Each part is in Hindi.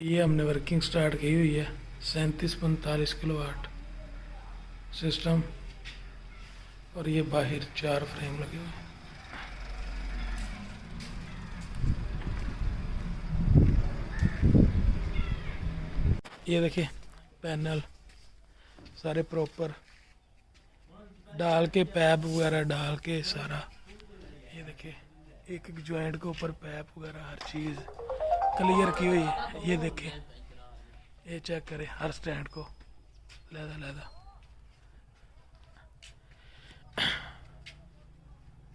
ये हमने वर्किंग स्टार्ट की हुई है 37-45 किलोवाट सिस्टम। और ये बाहर 4 फ्रेम लगे हुए हैं। ये देखिए पैनल सारे प्रॉपर डाल के, पैप वगैरह डाल के सारा। ये देखिए एक एक जॉइंट के ऊपर पैप वगैरह हर चीज़ क्लियर की हुई है। ये देखिए, ये चेक करें हर स्टैंड को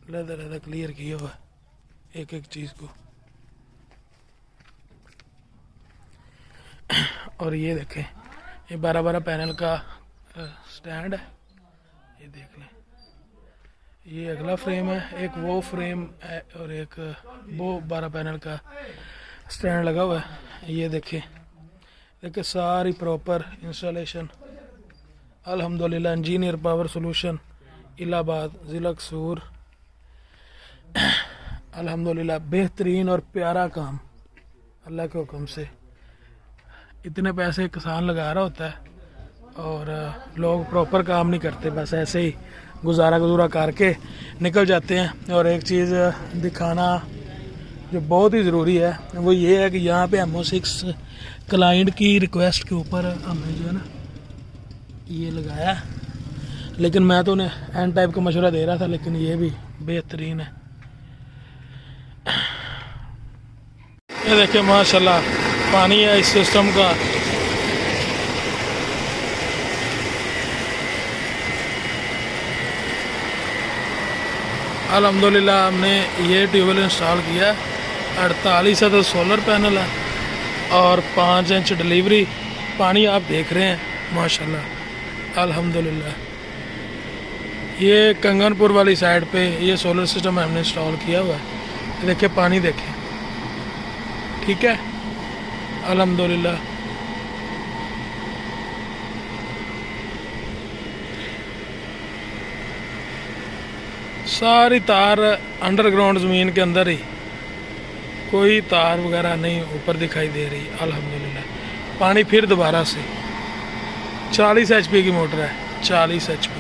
लहदा क्लियर किया हुआ है एक एक चीज़ को। और ये देखें, ये 12-12 पैनल का स्टैंड है। ये देख लें, ये अगला फ्रेम है, एक वो फ्रेम है और एक वो 12 पैनल का स्टैंड लगा हुआ है। ये देखिए सारी प्रॉपर इंस्टॉलेशन अल्हम्दुलिल्लाह। इंजीनियर पावर सॉल्यूशन इलाहाबाद ज़िला कसूर, अल्हम्दुलिल्लाह बेहतरीन और प्यारा काम अल्लाह के हुक्म से। इतने पैसे किसान लगा रहा होता है और लोग प्रॉपर काम नहीं करते, बस ऐसे ही गुजारा करके निकल जाते हैं। और एक चीज़ दिखाना जो बहुत ही ज़रूरी है वो ये है कि यहाँ पे MO6 क्लाइंट की रिक्वेस्ट के ऊपर हमने जो है ना ये लगाया। लेकिन मैं तो उन्हें एंड टाइप का मशवरा दे रहा था, लेकिन ये भी बेहतरीन है। ये देखिए माशाल्लाह पानी है इस सिस्टम का। अल्हम्दुलिल्लाह हमने ये ट्यूबवेल इंस्टॉल किया। 48 है तो सोलर पैनल है और 5 इंच डिलीवरी। पानी आप देख रहे हैं माशाल्लाह अल्हम्दुलिल्लाह। ये कंगनपुर वाली साइड पे ये सोलर सिस्टम हमने इंस्टॉल किया हुआ है। देखिए पानी देखें, ठीक है अल्हम्दुलिल्लाह। सारी तार अंडरग्राउंड ज़मीन के अंदर ही, कोई तार वगैरह नहीं ऊपर दिखाई दे रही अल्हम्दुलिल्लाह। पानी फिर दोबारा से 40 HP की मोटर है, 40 HP।